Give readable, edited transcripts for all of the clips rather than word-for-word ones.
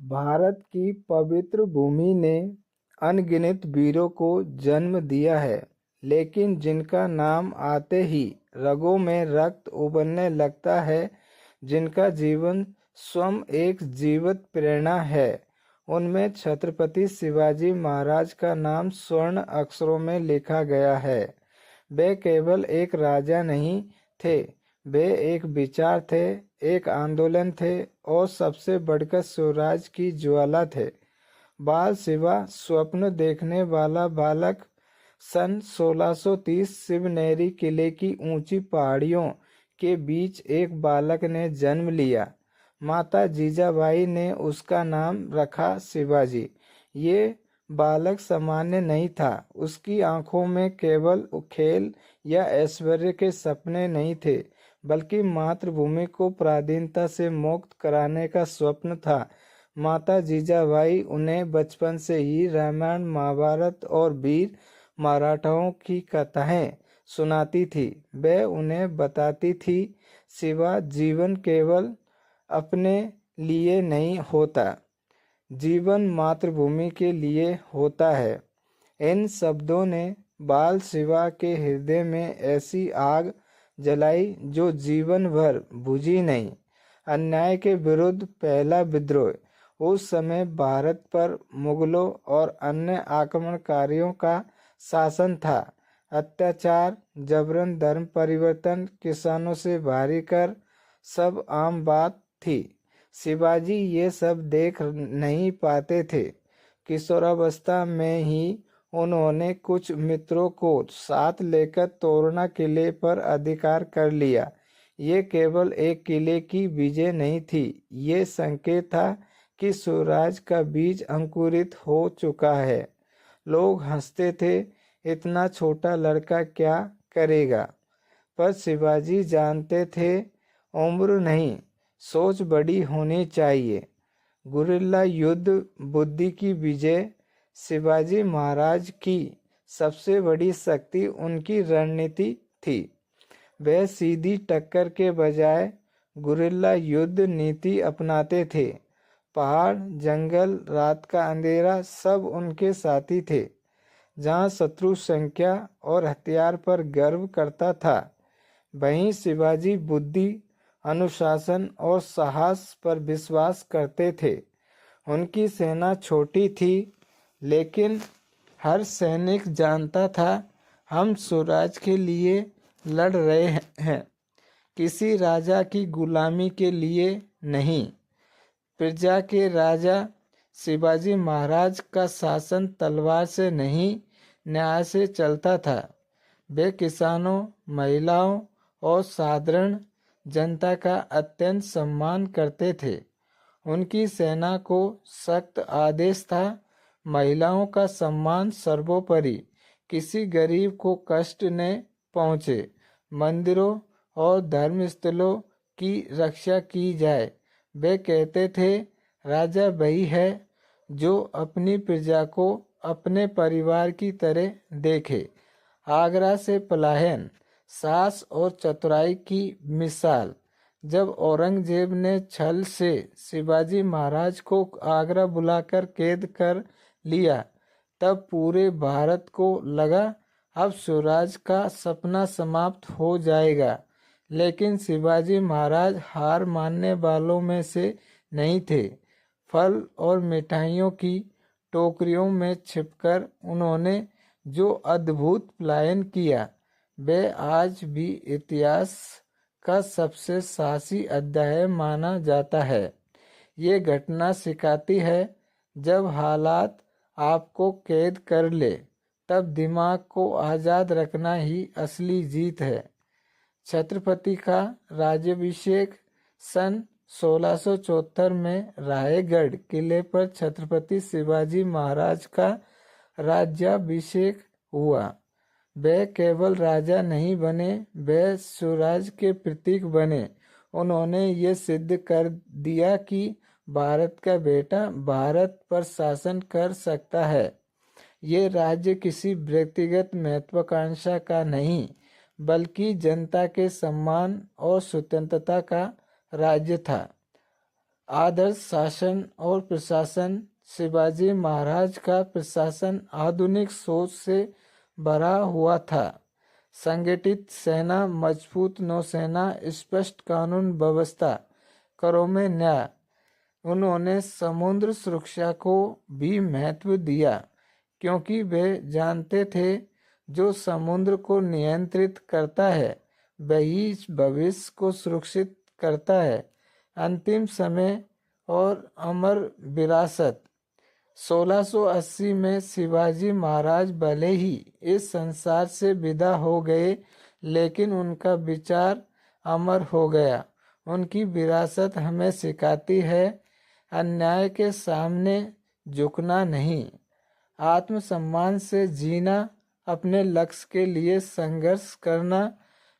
भारत की पवित्र भूमि ने अनगिनत वीरों को जन्म दिया है, लेकिन जिनका नाम आते ही रगों में रक्त उबलने लगता है, जिनका जीवन स्वयं एक जीवित प्रेरणा है, उनमें छत्रपति शिवाजी महाराज का नाम स्वर्ण अक्षरों में लिखा गया है। वे केवल एक राजा नहीं थे, वे एक विचार थे, एक आंदोलन थे और सबसे बढ़कर स्वराज की ज्वाला थे। बाल शिवा स्वप्न देखने वाला बालक सन 1630 शिवनेरी किले की ऊंची पहाड़ियों के बीच एक बालक ने जन्म लिया। माता जीजाबाई ने उसका नाम रखा शिवाजी। ये बालक सामान्य नहीं था। उसकी आंखों में केवल खेल या ऐश्वर्य के सपने नहीं थे, बल्कि मातृभूमि को पराधीनता से मुक्त कराने का स्वप्न था। माता जीजाबाई उन्हें बचपन से ही रामायण, महाभारत और वीर मराठाओं की कथाएं सुनाती थी। वह उन्हें बताती थी, शिवा, जीवन केवल अपने लिए नहीं होता, जीवन मातृभूमि के लिए होता है। इन शब्दों ने बाल शिवा के हृदय में ऐसी आग जलाई जो जीवन भर बुझी नहीं। अन्याय के विरुद्ध पहला विद्रोह। उस समय भारत पर मुगलों और अन्य आक्रमणकारियों का शासन था। अत्याचार, जबरन धर्म परिवर्तन, किसानों से भारी कर सब आम बात थी। शिवाजी ये सब देख नहीं पाते थे। किशोरावस्था में ही उन्होंने कुछ मित्रों को साथ लेकर तोरना किले पर अधिकार कर लिया। ये केवल एक किले की विजय नहीं थी, ये संकेत था कि स्वराज का बीज अंकुरित हो चुका है। लोग हंसते थे, इतना छोटा लड़का क्या करेगा, पर शिवाजी जानते थे, उम्र नहीं, सोच बड़ी होनी चाहिए। गुरिल्ला युद्ध, बुद्धि की विजय। शिवाजी महाराज की सबसे बड़ी शक्ति उनकी रणनीति थी। वह सीधी टक्कर के बजाय गुरिल्ला युद्ध नीति अपनाते थे। पहाड़, जंगल, रात का अंधेरा सब उनके साथी थे। जहाँ शत्रु संख्या और हथियार पर गर्व करता था, वहीं शिवाजी बुद्धि, अनुशासन और साहस पर विश्वास करते थे। उनकी सेना छोटी थी, लेकिन हर सैनिक जानता था, हम स्वराज के लिए लड़ रहे हैं, किसी राजा की गुलामी के लिए नहीं। प्रजा के राजा शिवाजी महाराज का शासन तलवार से नहीं, न्याय से चलता था। वे किसानों, महिलाओं और साधारण जनता का अत्यंत सम्मान करते थे। उनकी सेना को सख्त आदेश था, महिलाओं का सम्मान सर्वोपरि, किसी गरीब को कष्ट न पहुँचे। मंदिरों और धर्मस्थलों की रक्षा की जाए। वे कहते थे, राजा वही है जो अपनी प्रजा को अपने परिवार की तरह देखे। आगरा से पलायन, साहस और चतुराई की मिसाल। जब औरंगजेब ने छल से शिवाजी महाराज को आगरा बुलाकर कैद कर लिया, तब पूरे भारत को लगा अब स्वराज का सपना समाप्त हो जाएगा। लेकिन शिवाजी महाराज हार मानने वालों में से नहीं थे। फल और मिठाइयों की टोकरियों में छिपकर उन्होंने जो अद्भुत पलायन किया, वह आज भी इतिहास का सबसे साहसी अध्याय माना जाता है। ये घटना सिखाती है, जब हालात आपको कैद कर ले, तब दिमाग को आज़ाद रखना ही असली जीत है। छत्रपति का राज्याभिषेक सन 1674 में रायगढ़ किले पर छत्रपति शिवाजी महाराज का राज्याभिषेक हुआ। वे केवल राजा नहीं बने, वे स्वराज के प्रतीक बने। उन्होंने ये सिद्ध कर दिया कि भारत का बेटा भारत पर शासन कर सकता है। ये राज्य किसी व्यक्तिगत महत्वाकांक्षा का नहीं, बल्कि जनता के सम्मान और स्वतंत्रता का राज्य था। आदर्श शासन और प्रशासन। शिवाजी महाराज का प्रशासन आधुनिक सोच से भरा हुआ था। संगठित सेना, मजबूत नौसेना, स्पष्ट कानून व्यवस्था, करों में न्याय। उन्होंने समुद्र सुरक्षा को भी महत्व दिया, क्योंकि वे जानते थे जो समुद्र को नियंत्रित करता है वही भविष्य को सुरक्षित करता है। अंतिम समय और अमर विरासत। 1680 में शिवाजी महाराज भले ही इस संसार से विदा हो गए, लेकिन उनका विचार अमर हो गया। उनकी विरासत हमें सिखाती है अन्याय के सामने झुकना नहीं, आत्मसम्मान से जीना, अपने लक्ष्य के लिए संघर्ष करना।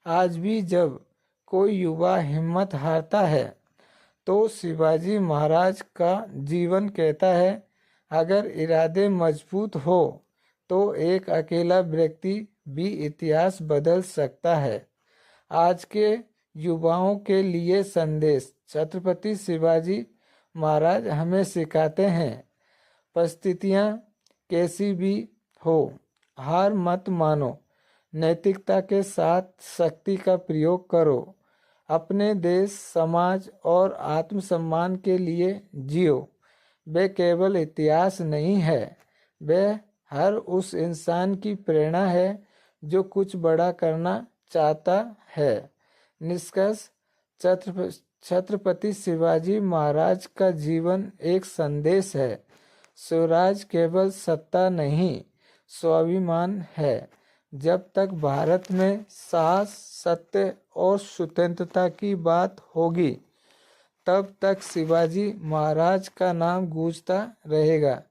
आज भी जब कोई युवा हिम्मत हारता है तो शिवाजी महाराज का जीवन कहता है, अगर इरादे मजबूत हो तो एक अकेला व्यक्ति भी इतिहास बदल सकता है। आज के युवाओं के लिए संदेश। छत्रपति शिवाजी महाराज हमें सिखाते हैं, परिस्थितियाँ कैसी भी हो, हार मत मानो, नैतिकता के साथ शक्ति का प्रयोग करो, अपने देश, समाज और आत्मसम्मान के लिए जियो। वे केवल इतिहास नहीं है, वे हर उस इंसान की प्रेरणा है जो कुछ बड़ा करना चाहता है। निष्कर्ष। छत्रपति शिवाजी महाराज का जीवन एक संदेश है। स्वराज केवल सत्ता नहीं, स्वाभिमान है। जब तक भारत में साहस, सत्य और स्वतंत्रता की बात होगी, तब तक शिवाजी महाराज का नाम गूंजता रहेगा।